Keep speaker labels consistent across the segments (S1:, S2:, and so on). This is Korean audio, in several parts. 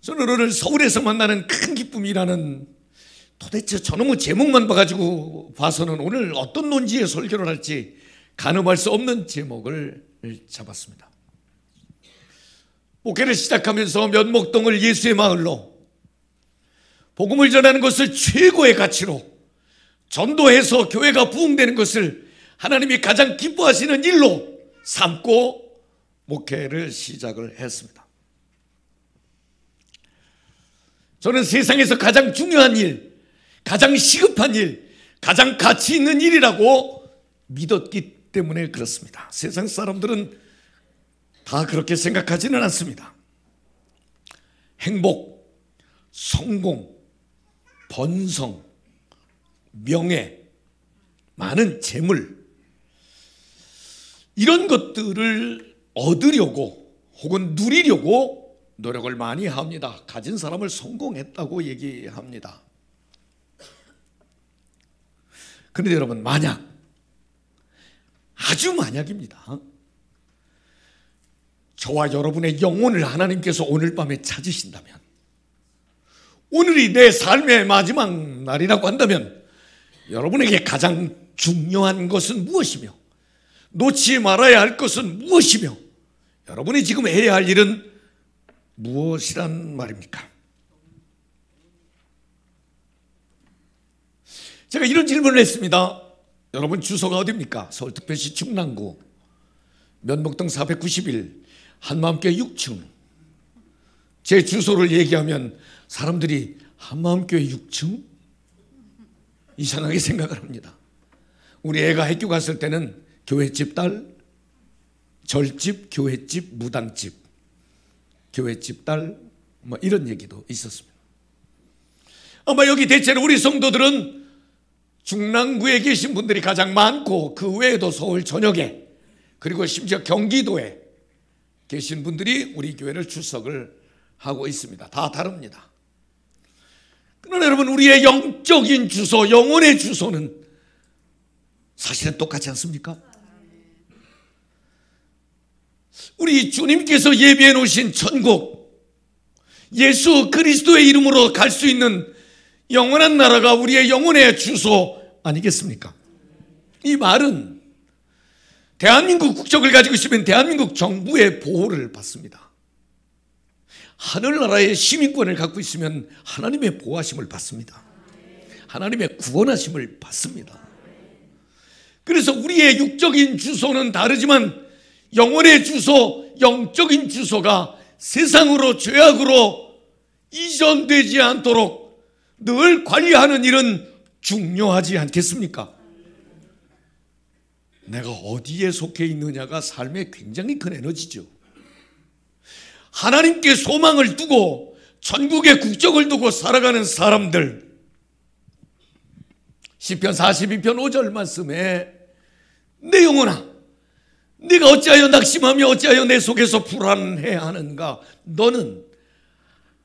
S1: 저는 오늘 서울에서 만나는 큰 기쁨이라는, 도대체 저놈의 제목만 봐서는 오늘 어떤 논지의 설교를 할지 가늠할 수 없는 제목을 잡았습니다. 목회를 시작하면서 면목동을 예수의 마을로, 복음을 전하는 것을 최고의 가치로, 전도해서 교회가 부흥되는 것을 하나님이 가장 기뻐하시는 일로 삼고 목회를 시작을 했습니다. 저는 세상에서 가장 중요한 일, 가장 시급한 일, 가장 가치 있는 일이라고 믿었기 때문에 그렇습니다. 세상 사람들은 다 그렇게 생각하지는 않습니다. 행복, 성공, 번성, 명예, 많은 재물, 이런 것들을 얻으려고 혹은 누리려고 노력을 많이 합니다. 가진 사람을 성공했다고 얘기합니다. 그런데 여러분, 만약, 아주 만약입니다, 저와 여러분의 영혼을 하나님께서 오늘 밤에 찾으신다면, 오늘이 내 삶의 마지막 날이라고 한다면 여러분에게 가장 중요한 것은 무엇이며 놓지 말아야 할 것은 무엇이며 여러분이 지금 해야 할 일은 무엇이란 말입니까? 제가 이런 질문을 했습니다. 여러분 주소가 어디입니까? 서울특별시 충남구 면목동 491 한마음교회 6층. 제 주소를 얘기하면 사람들이 한마음교회 6층? 이상하게 생각을 합니다. 우리 애가 학교 갔을 때는 교회집 딸, 절집, 교회집, 무당집, 교회집 딸, 뭐 이런 얘기도 있었습니다. 아마 여기 대체로 우리 성도들은 중랑구에 계신 분들이 가장 많고, 그 외에도 서울 전역에, 그리고 심지어 경기도에 계신 분들이 우리 교회를 출석을 하고 있습니다. 다 다릅니다. 그러나 여러분, 우리의 영적인 주소, 영혼의 주소는 사실은 똑같지 않습니까? 우리 주님께서 예비해 놓으신 천국, 예수 그리스도의 이름으로 갈 수 있는 영원한 나라가 우리의 영혼의 주소 아니겠습니까? 이 말은 대한민국 국적을 가지고 있으면 대한민국 정부의 보호를 받습니다. 하늘나라의 시민권을 갖고 있으면 하나님의 보호하심을 받습니다. 하나님의 구원하심을 받습니다. 그래서 우리의 육적인 주소는 다르지만 영혼의 주소, 영적인 주소가 세상으로, 죄악으로 이전되지 않도록 늘 관리하는 일은 중요하지 않겠습니까? 내가 어디에 속해 있느냐가 삶에 굉장히 큰 에너지죠. 하나님께 소망을 두고 천국의 국적을 두고 살아가는 사람들, 시편 42편 5절 말씀에 내 영혼아, 네가 어찌하여 낙심하며 어찌하여 내 속에서 불안해하는가? 너는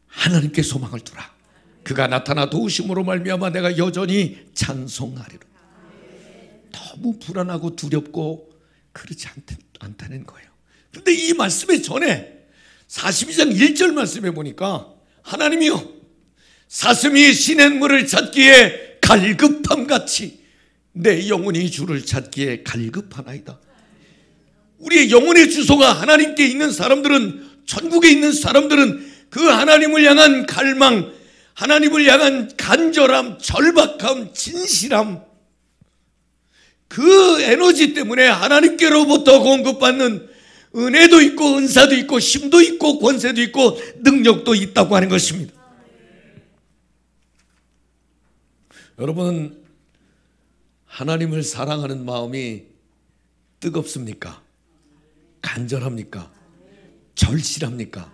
S1: 하나님께 소망을 두라. 그가 나타나 도우심으로 말미암아 내가 여전히 찬송하리라. 너무 불안하고 두렵고 그렇지 않다는 거예요. 그런데 이 말씀의 전에 42장 1절 말씀에 보니까 하나님이여, 사슴이 시냇물을 찾기에 갈급함같이 내 영혼이 주를 찾기에 갈급하나이다. 우리의 영혼의 주소가 하나님께 있는 사람들은, 천국에 있는 사람들은 그 하나님을 향한 갈망, 하나님을 향한 간절함, 절박함, 진실함, 그 에너지 때문에 하나님께로부터 공급받는 은혜도 있고 은사도 있고 힘도 있고 권세도 있고 능력도 있다고 하는 것입니다. 여러분, 하나님을 사랑하는 마음이 뜨겁습니까? 간절합니까? 절실합니까?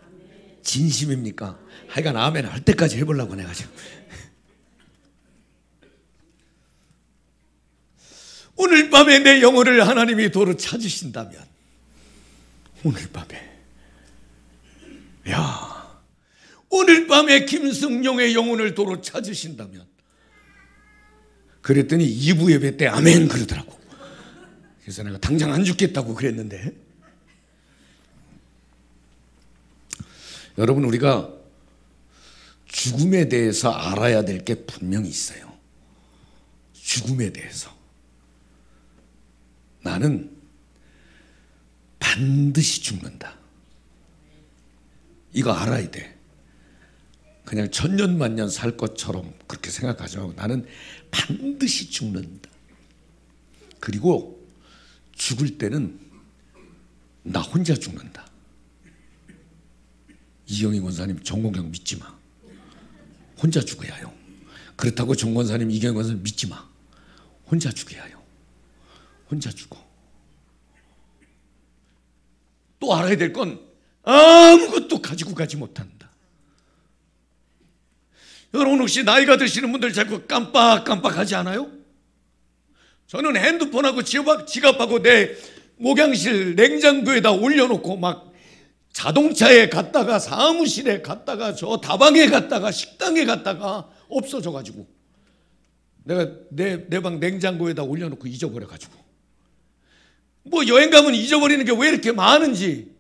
S1: 진심입니까? 하여간 아멘 할 때까지 해보려고 내가 지금. 오늘 밤에 내 영혼을 하나님이 도로 찾으신다면, 오늘 밤에, 오늘 밤에 김승용의 영혼을 도로 찾으신다면, 그랬더니 2부 예배 때 아멘 그러더라고. 그래서 내가 당장 안 죽겠다고 그랬는데, 여러분, 우리가 죽음에 대해서 알아야 될 게 분명히 있어요. 죽음에 대해서. 나는 반드시 죽는다. 이거 알아야 돼. 그냥 천년만년 살 것처럼 그렇게 생각하지 말고 나는 반드시 죽는다. 그리고 죽을 때는 나 혼자 죽는다. 이경희 권사님 정공경 믿지 마. 혼자 죽어야 해요. 그렇다고 정 권사님 이경희 권사님 믿지 마. 혼자 죽어야 해요. 혼자 죽어. 또 알아야 될 건 아무것도 가지고 가지 못한다. 여러분 혹시 나이가 드시는 분들 자꾸 깜빡깜빡하지 않아요? 저는 핸드폰하고 지갑하고 내 목양실 냉장고에다 올려놓고 막 자동차에 갔다가 사무실에 갔다가 저 다방에 갔다가 식당에 갔다가 없어져가지고 내가 내 방 냉장고에다 올려놓고 잊어버려가지고 뭐 여행 가면 잊어버리는 게 왜 이렇게 많은지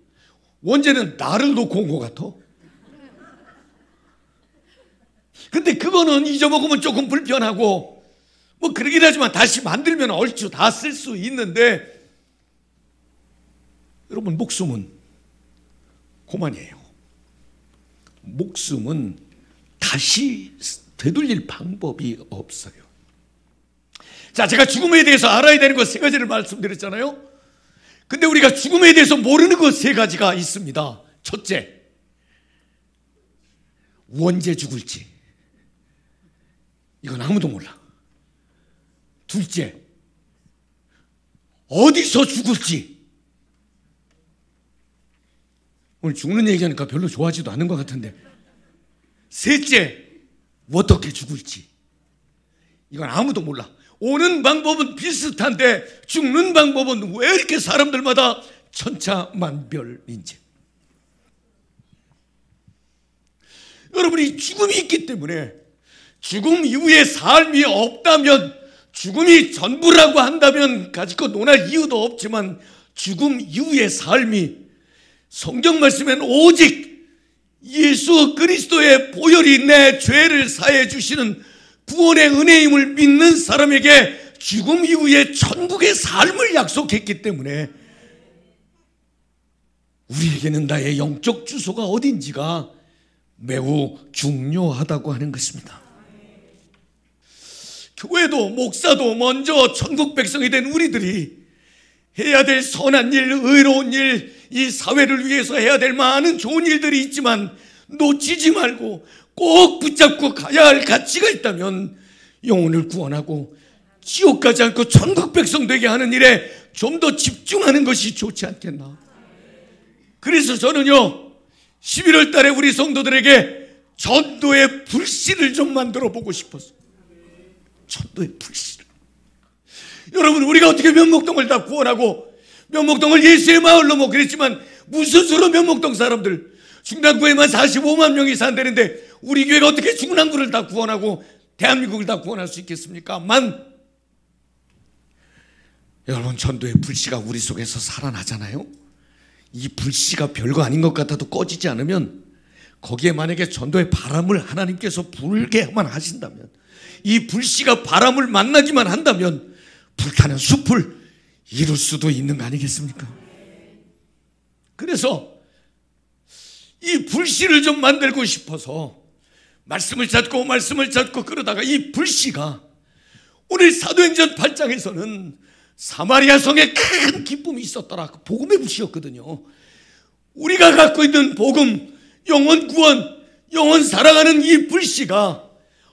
S1: 원재는 나를 놓고 온 것 같아. 근데 그거는 잊어먹으면 조금 불편하고 뭐 그러긴 하지만 다시 만들면 얼추 다 쓸 수 있는데 여러분 목숨은 그만이에요. 목숨은 다시 되돌릴 방법이 없어요. 자, 제가 죽음에 대해서 알아야 되는 것 세 가지를 말씀드렸잖아요. 근데 우리가 죽음에 대해서 모르는 것 세 가지가 있습니다. 첫째, 언제 죽을지 이건 아무도 몰라. 둘째, 어디서 죽을지. 오늘 죽는 얘기하니까 별로 좋아하지도 않은 것 같은데. 셋째, 어떻게 죽을지. 이건 아무도 몰라. 오는 방법은 비슷한데 죽는 방법은 왜 이렇게 사람들마다 천차만별인지. 여러분이 죽음이 있기 때문에 죽음 이후에 삶이 없다면, 죽음이 전부라고 한다면 가지고 논할 이유도 없지만 죽음 이후의 삶이 성경 말씀엔 오직 예수 그리스도의 보혈이 내 죄를 사해 주시는 구원의 은혜임을 믿는 사람에게 죽음 이후에 천국의 삶을 약속했기 때문에 우리에게는 나의 영적 주소가 어딘지가 매우 중요하다고 하는 것입니다. 교회도 목사도 먼저 천국 백성이 된 우리들이 해야 될 선한 일, 의로운 일, 이 사회를 위해서 해야 될 많은 좋은 일들이 있지만 놓치지 말고 꼭 붙잡고 가야 할 가치가 있다면 영혼을 구원하고 지옥 가지 않고 천국 백성 되게 하는 일에 좀 더 집중하는 것이 좋지 않겠나. 그래서 저는요 11월 달에 우리 성도들에게 전도의 불씨를 좀 만들어 보고 싶었어요. 전도의 불씨를. 여러분, 우리가 어떻게 면목동을 다 구원하고 면목동을 예수의 마을로 뭐 그랬지만 무슨 수로 면목동 사람들 중랑구에만 45만 명이 산다는데 우리 교회가 어떻게 중랑구를 다 구원하고 대한민국을 다 구원할 수 있겠습니까? 여러분, 전도의 불씨가 우리 속에서 살아나잖아요. 이 불씨가 별거 아닌 것 같아도 꺼지지 않으면 거기에 만약에 전도의 바람을 하나님께서 불게만 하신다면, 이 불씨가 바람을 만나기만 한다면 불타는 숲을 이룰 수도 있는 거 아니겠습니까? 그래서 이 불씨를 좀 만들고 싶어서 말씀을 찾고 그러다가 이 불씨가 오늘 사도행전 8장에서는 사마리아 성에 큰 기쁨이 있었더라. 복음의 불씨였거든요. 우리가 갖고 있는 복음, 영혼 구원, 영혼 사랑하는 이 불씨가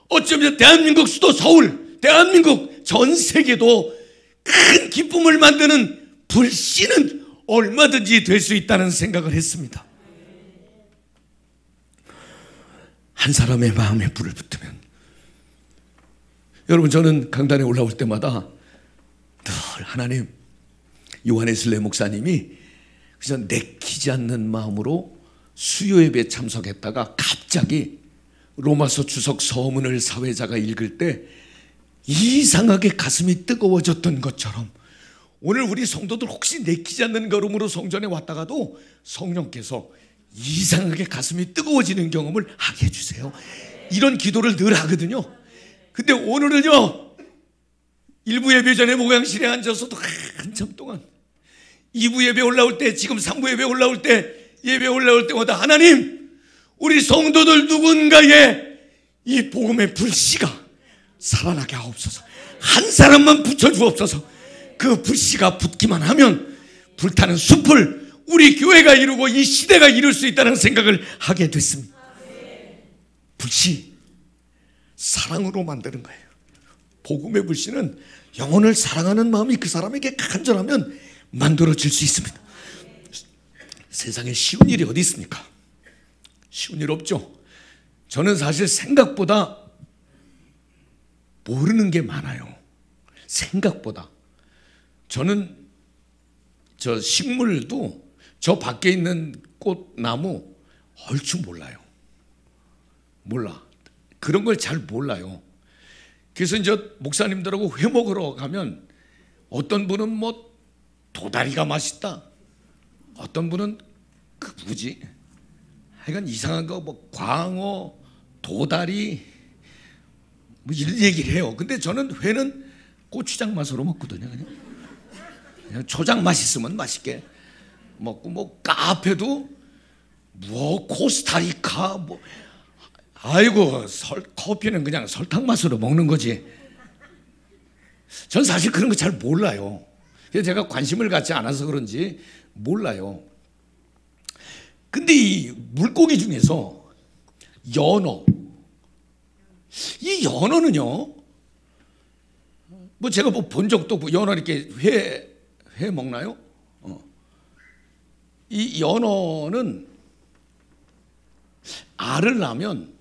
S1: 어쩌면 대한민국 수도 서울, 대한민국 전 세계도 큰 기쁨을 만드는 불씨는 얼마든지 될 수 있다는 생각을 했습니다. 한 사람의 마음에 불을 붙으면, 여러분, 저는 강단에 올라올 때마다 늘 하나님, 요한에슬레 목사님이 그래서 내키지 않는 마음으로 수요예배에 참석했다가 갑자기 로마서 주석 서문을 사회자가 읽을 때 이상하게 가슴이 뜨거워졌던 것처럼 오늘 우리 성도들 혹시 내키지 않는 걸음으로 성전에 왔다가도 성령께서 이상하게 가슴이 뜨거워지는 경험을 하게 해주세요. 이런 기도를 늘 하거든요. 근데 오늘은요, 일부 예배 전에 목양실에 앉아서도 한참 동안 2부 예배 올라올 때, 지금 3부 예배 올라올 때, 예배 올라올 때마다 하나님, 우리 성도들 누군가에 이 복음의 불씨가 살아나게 하옵소서. 한 사람만 붙여주옵소서. 그 불씨가 붙기만 하면 불타는 숲을 우리 교회가 이루고 이 시대가 이룰 수 있다는 생각을 하게 됐습니다. 불씨, 사랑으로 만드는 거예요. 복음의 불씨는 영혼을 사랑하는 마음이 그 사람에게 간절하면 만들어질 수 있습니다. 세상에 쉬운 일이 어디 있습니까? 쉬운 일 없죠. 저는 사실 생각보다 모르는 게 많아요. 생각보다. 저는 저 식물도 저 밖에 있는 꽃나무 얼추 몰라요. 몰라. 그런 걸 잘 몰라요. 그래서 이제 목사님들하고 회 먹으러 가면 어떤 분은 뭐 도다리가 맛있다. 어떤 분은 그 뭐지? 하여간 이상한 거 뭐 광어, 도다리 뭐 이런 얘기를 해요. 근데 저는 회는 고추장 맛으로 먹거든요. 그냥 초장 맛있으면 맛있게 먹고, 뭐 카페도 뭐 코스타리카 뭐 아이고 커피는 그냥 설탕 맛으로 먹는 거지. 전 사실 그런 거 잘 몰라요. 그래서 제가 관심을 갖지 않아서 그런지 몰라요. 근데 이 물고기 중에서 연어, 이 연어는요, 뭐 제가 뭐 본 적도 없고, 연어 이렇게 회 먹나요? 이 연어는 알을 낳으면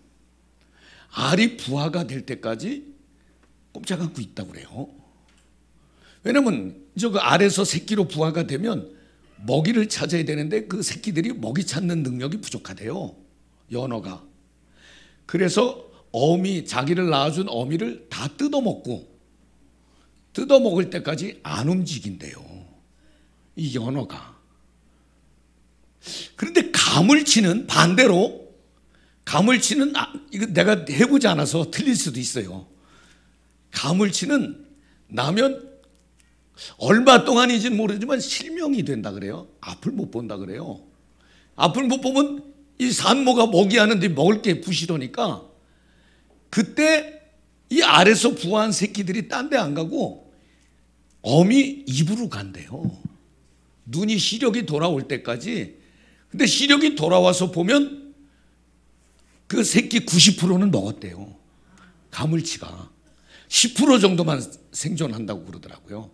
S1: 알이 부화가 될 때까지 꼼짝 않고 있다고 그래요. 왜냐면 저 그 알에서 새끼로 부화가 되면 먹이를 찾아야 되는데 그 새끼들이 먹이 찾는 능력이 부족하대요, 연어가. 그래서 어미, 자기를 낳아준 어미를 다 뜯어먹을 때까지 안 움직인대요, 이 연어가. 그런데 가물치는 반대로, 가물치는 이거 내가 해보지 않아서 틀릴 수도 있어요. 가물치는 나면 얼마 동안인지는 모르지만 실명이 된다 그래요. 앞을 못 본다 그래요. 앞을 못 보면 이 산모가 먹이 하는데 먹을 게 부실하니까 그때 이 알에서 부화한 새끼들이 딴 데 안 가고 어미 입으로 간대요. 눈이 시력이 돌아올 때까지. 근데 시력이 돌아와서 보면 그 새끼 90%는 먹었대요, 가물치가. 10% 정도만 생존한다고 그러더라고요.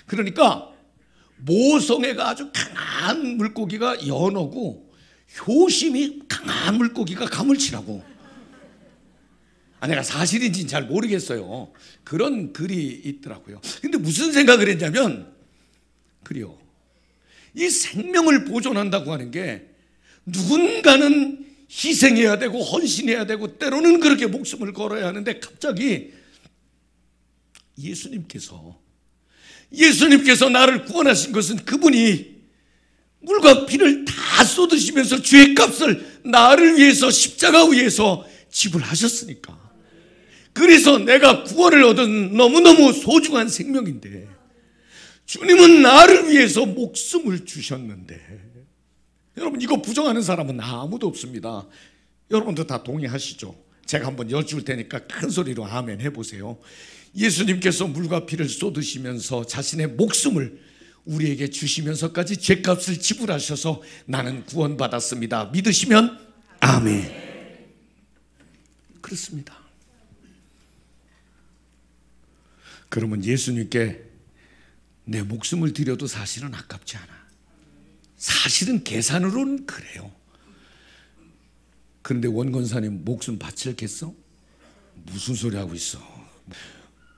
S1: 그러니까 모성애가 아주 강한 물고기가 연어고 효심이 강한 물고기가 가물치라고. 내가 사실인지는 잘 모르겠어요. 그런 글이 있더라고요. 근데 무슨 생각을 했냐면, 그래요, 이 생명을 보존한다고 하는 게 누군가는 희생해야 되고 헌신해야 되고 때로는 그렇게 목숨을 걸어야 하는데, 갑자기 예수님께서 나를 구원하신 것은 그분이 물과 피를 다 쏟으시면서 죄값을 나를 위해서 십자가 위에서 지불하셨으니까. 그래서 내가 구원을 얻은 너무너무 소중한 생명인데, 주님은 나를 위해서 목숨을 주셨는데, 여러분 이거 부정하는 사람은 아무도 없습니다. 여러분도 다 동의하시죠? 제가 한번 여쭐 테니까 큰 소리로 아멘 해보세요. 예수님께서 물과 피를 쏟으시면서 자신의 목숨을 우리에게 주시면서까지 죄값을 지불하셔서 나는 구원받았습니다. 믿으시면 아멘. 그렇습니다. 그러면 예수님께 내 목숨을 드려도 사실은 아깝지 않아. 사실은 계산으로는 그래요. 그런데 원건사님 목숨 바치겠어? 무슨 소리 하고 있어?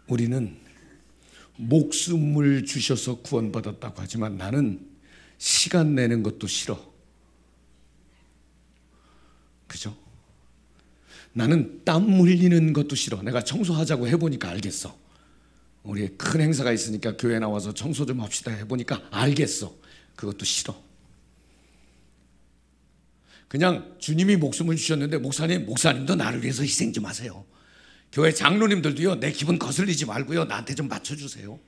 S1: 우리는 목숨을 주셔서 구원받았다고 하지만 나는 시간 내는 것도 싫어. 그죠? 나는 땀 흘리는 것도 싫어. 내가 청소하자고 해보니까 알겠어. 우리 큰 행사가 있으니까 교회 나와서 청소 좀 합시다 해보니까 알겠어. 그것도 싫어. 그냥 주님이 목숨을 주셨는데 목사님도 나를 위해서 희생 좀 하세요. 교회 장로님들도요, 내 기분 거슬리지 말고요, 나한테 좀 맞춰주세요.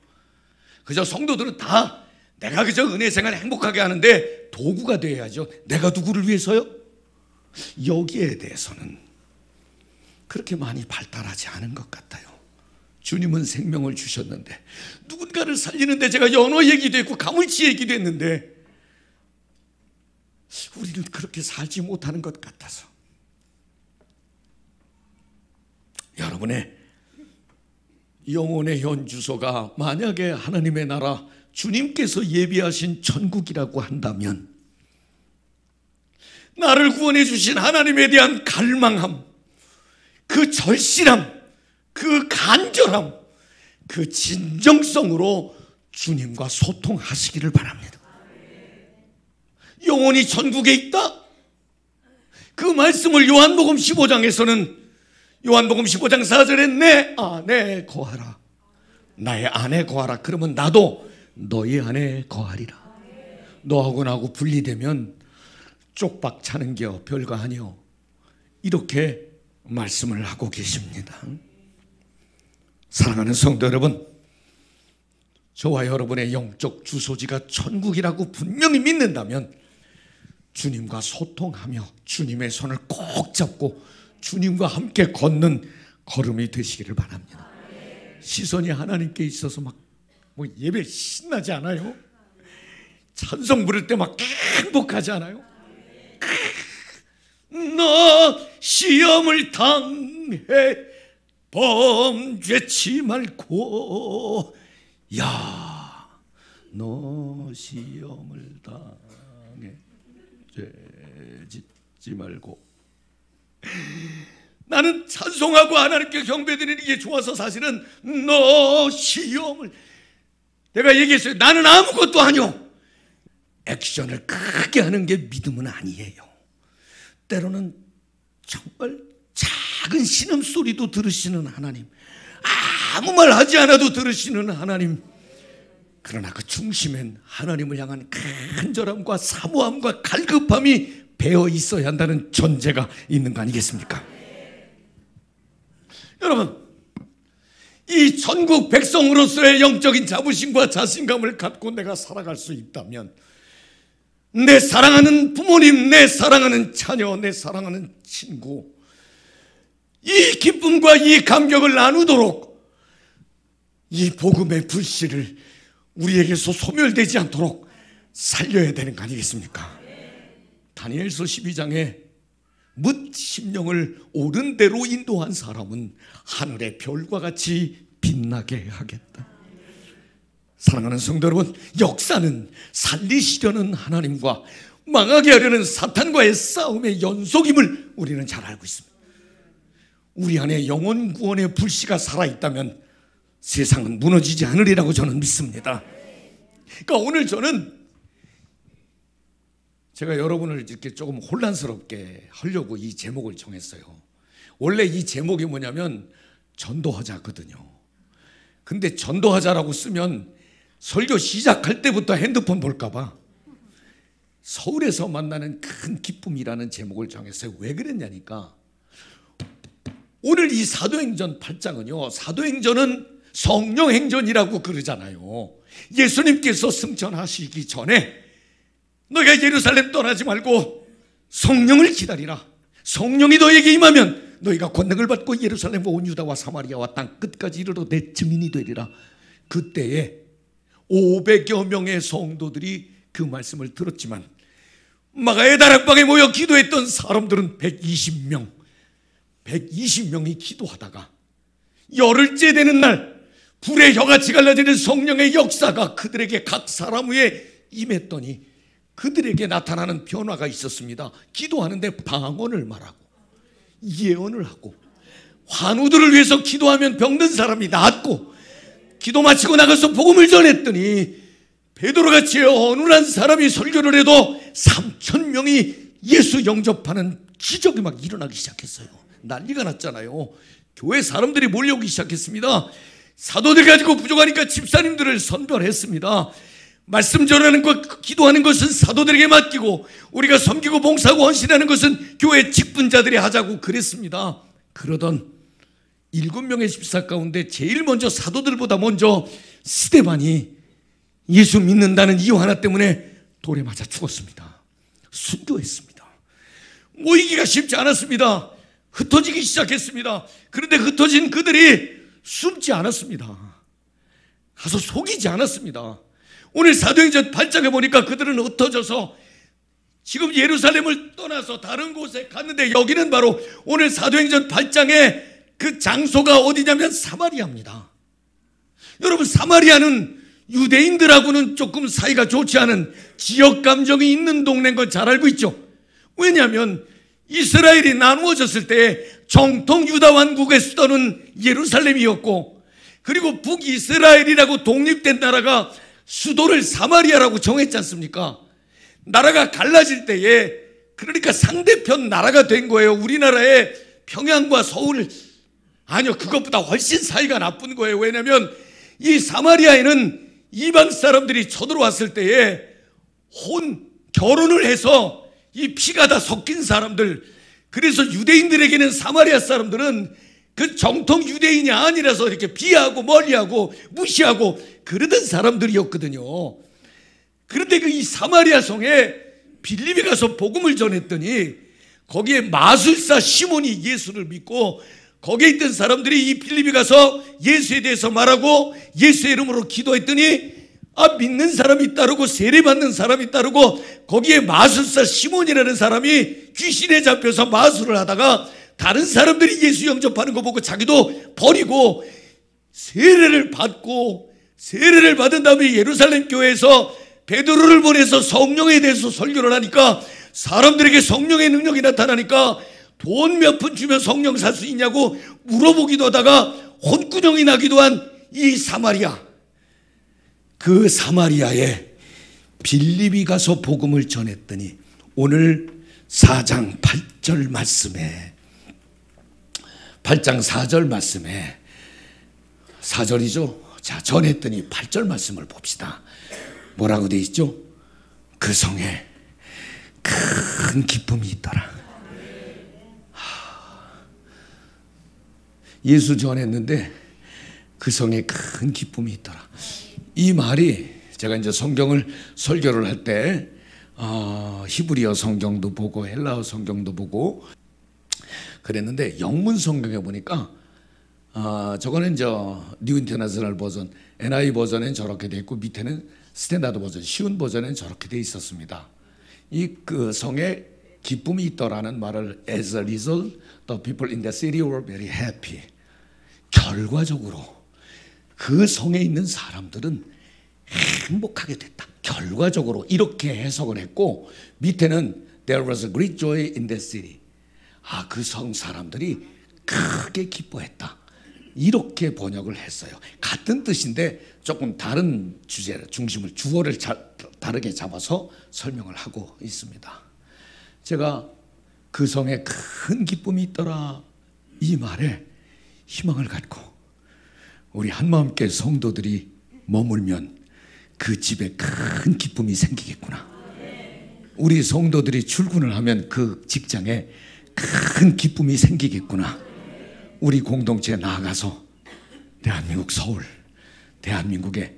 S1: 그저 성도들은 다 내가 그저 은혜 생활 행복하게 하는데 도구가 되어야죠. 내가 누구를 위해서요? 여기에 대해서는 그렇게 많이 발달하지 않은 것 같아요. 주님은 생명을 주셨는데, 누군가를 살리는데 제가 연어 얘기도 했고 가물치 얘기도 했는데 우리는 그렇게 살지 못하는 것 같아서, 여러분의 영혼의 현주소가 만약에 하나님의 나라, 주님께서 예비하신 천국이라고 한다면, 나를 구원해 주신 하나님에 대한 갈망함, 그 절실함, 그 간절함, 그 진정성으로 주님과 소통하시기를 바랍니다. 영혼이 천국에 있다? 그 말씀을 요한복음 15장에서는 요한복음 15장 4절에 내 안에 거하라, 나의 안에 거하라. 그러면 나도 너희 안에 거하리라. 너하고 나하고 분리되면 쪽박 차는 게 별거 아니요, 이렇게 말씀을 하고 계십니다. 사랑하는 성도 여러분, 저와 여러분의 영적 주소지가 천국이라고 분명히 믿는다면 주님과 소통하며 주님의 손을 꼭 잡고 주님과 함께 걷는 걸음이 되시기를 바랍니다. 시선이 하나님께 있어서 막 예배 신나지 않아요? 찬송 부를 때 막 행복하지 않아요? 너 시험을 당해 범죄치 말고, 야, 너 시험을 당해 죄 짓지 말고. 나는 찬송하고 하나님께 경배드리는 게 좋아서 사실은 너 시험을, 내가 얘기했어요. 나는 아무것도 아니요. 액션을 크게 하는 게 믿음은 아니에요. 때로는 정말 작은 신음소리도 들으시는 하나님, 아무 말 하지 않아도 들으시는 하나님, 그러나 그 중심엔 하나님을 향한 간절함과 사모함과 갈급함이 배어 있어야 한다는 전제가 있는 거 아니겠습니까? 여러분, 이 전국 백성으로서의 영적인 자부심과 자신감을 갖고 내가 살아갈 수 있다면, 내 사랑하는 부모님, 내 사랑하는 자녀, 내 사랑하는 친구, 이 기쁨과 이 감격을 나누도록 이 복음의 불씨를 우리에게서 소멸되지 않도록 살려야 되는 거 아니겠습니까? 다니엘서 12장에 뭇 심령을 옳은 대로 인도한 사람은 하늘의 별과 같이 빛나게 하겠다. 사랑하는 성도 여러분, 역사는 살리시려는 하나님과 망하게 하려는 사탄과의 싸움의 연속임을 우리는 잘 알고 있습니다. 우리 안에 영혼 구원의 불씨가 살아있다면 세상은 무너지지 않으리라고 저는 믿습니다. 그러니까 오늘 저는 제가 여러분을 이렇게 조금 혼란스럽게 하려고 이 제목을 정했어요. 원래 이 제목이 뭐냐면 전도하자거든요. 근데 전도하자라고 쓰면 설교 시작할 때부터 핸드폰 볼까봐 서울에서 만나는 큰 기쁨이라는 제목을 정했어요. 왜 그랬냐니까, 오늘 이 사도행전 8장은요, 사도행전은 성령행전이라고 그러잖아요. 예수님께서 승천하시기 전에 너희가 예루살렘 떠나지 말고 성령을 기다리라. 성령이 너에게 임하면 너희가 권능을 받고 예루살렘과 온 유다와 사마리아와 땅 끝까지 이르러 내 증인이 되리라. 그때에 500여 명의 성도들이 그 말씀을 들었지만 마가의 다락방에 모여 기도했던 사람들은 120명이 기도하다가 열흘째 되는 날 불의 혀같이 갈라지는 성령의 역사가 그들에게 각 사람 위에 임했더니 그들에게 나타나는 변화가 있었습니다. 기도하는데 방언을 말하고 예언을 하고, 환우들을 위해서 기도하면 병든 사람이 낫고, 기도 마치고 나가서 복음을 전했더니 베드로같이 어눌한 사람이 설교를 해도 3,000명이 예수 영접하는 기적이 막 일어나기 시작했어요. 난리가 났잖아요. 교회 사람들이 몰려오기 시작했습니다. 사도들 가지고 부족하니까 집사님들을 선별했습니다. 말씀 전하는 것, 기도하는 것은 사도들에게 맡기고 우리가 섬기고 봉사하고 헌신하는 것은 교회 직분자들이 하자고 그랬습니다. 그러던 7명의 집사 가운데 제일 먼저 사도들보다 먼저 스데반이 예수 믿는다는 이유 하나 때문에 돌에 맞아 죽었습니다. 순교했습니다. 모이기가 쉽지 않았습니다. 흩어지기 시작했습니다. 그런데 흩어진 그들이 숨지 않았습니다. 가서 속이지 않았습니다. 오늘 사도행전 8장에 보니까 그들은 흩어져서 지금 예루살렘을 떠나서 다른 곳에 갔는데, 여기는 바로 오늘 사도행전 8장의 그 장소가 어디냐면 사마리아입니다. 여러분, 사마리아는 유대인들하고는 조금 사이가 좋지 않은 지역 감정이 있는 동네인 건 잘 알고 있죠. 왜냐하면 이스라엘이 나누어졌을 때 정통 유다 왕국의 수도는 예루살렘이었고, 그리고 북이스라엘이라고 독립된 나라가 수도를 사마리아라고 정했지 않습니까? 나라가 갈라질 때에 그러니까 상대편 나라가 된 거예요. 우리나라의 평양과 서울, 아니요, 그것보다 훨씬 사이가 나쁜 거예요. 왜냐하면 이 사마리아에는 이방 사람들이 쳐들어왔을 때에 결혼을 해서 이 피가 다 섞인 사람들, 그래서 유대인들에게는 사마리아 사람들은 그 정통 유대인이 아니라서 이렇게 비하고 멀리하고 무시하고 그러던 사람들이었거든요. 그런데 그 이 사마리아 성에 빌립이 가서 복음을 전했더니 거기에 마술사 시몬이 예수를 믿고, 거기에 있던 사람들이 이 빌립이 가서 예수에 대해서 말하고 예수의 이름으로 기도했더니 믿는 사람이 따르고 세례받는 사람이 따르고, 거기에 마술사 시몬이라는 사람이 귀신에 잡혀서 마술을 하다가 다른 사람들이 예수 영접하는 거 보고 자기도 버리고 세례를 받고, 세례를 받은 다음에 예루살렘 교회에서 베드로를 보내서 성령에 대해서 설교를 하니까 사람들에게 성령의 능력이 나타나니까 돈 몇 푼 주면 성령 살 수 있냐고 물어보기도 하다가 혼꾸녕이 나기도 한 이 사마리아, 그 사마리아에 빌립이 가서 복음을 전했더니 오늘 4장 8절 말씀에, 8장 4절 말씀에, 4절이죠. 자, 전했더니 8절 말씀을 봅시다. 뭐라고 되어 있죠? 그 성에 큰 기쁨이 있더라. 예수 전했는데 그 성에 큰 기쁨이 있더라. 이 말이 제가 이제 성경을 설교를 할 때 히브리어 성경도 보고 헬라어 성경도 보고 그랬는데, 영문 성경에 보니까 저거는 뉴 인터내셔널 버전, NI 버전엔 저렇게 돼 있고 밑에는 스탠다드 버전, 쉬운 버전엔 저렇게 돼 있었습니다. 그 성에 기쁨이 있더라는 말을 as a result, the people in the city were very happy. 결과적으로 그 성에 있는 사람들은 행복하게 됐다. 결과적으로 이렇게 해석을 했고, 밑에는 there was a great joy in the city. 그 성 사람들이 크게 기뻐했다. 이렇게 번역을 했어요. 같은 뜻인데 조금 다른 주제를, 중심을, 주어를 다르게 잡아서 설명을 하고 있습니다. 제가 그 성에 큰 기쁨이 있더라, 이 말에 희망을 갖고 우리 한마음교회 성도들이 머물면 그 집에 큰 기쁨이 생기겠구나. 우리 성도들이 출근을 하면 그 직장에 큰 기쁨이 생기겠구나. 우리 공동체에 나아가서 대한민국 서울, 대한민국의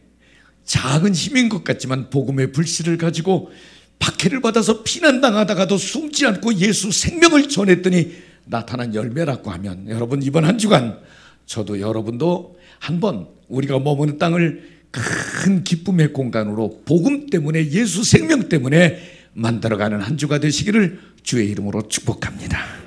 S1: 작은 힘인 것 같지만 복음의 불씨를 가지고 박해를 받아서 피난당하다가도 숨지 않고 예수 생명을 전했더니 나타난 열매라고 하면, 여러분 이번 한 주간 저도 여러분도 한번 우리가 머무는 땅을 큰 기쁨의 공간으로 복음 때문에, 예수 생명 때문에 만들어가는 한 주가 되시기를 주의 이름으로 축복합니다.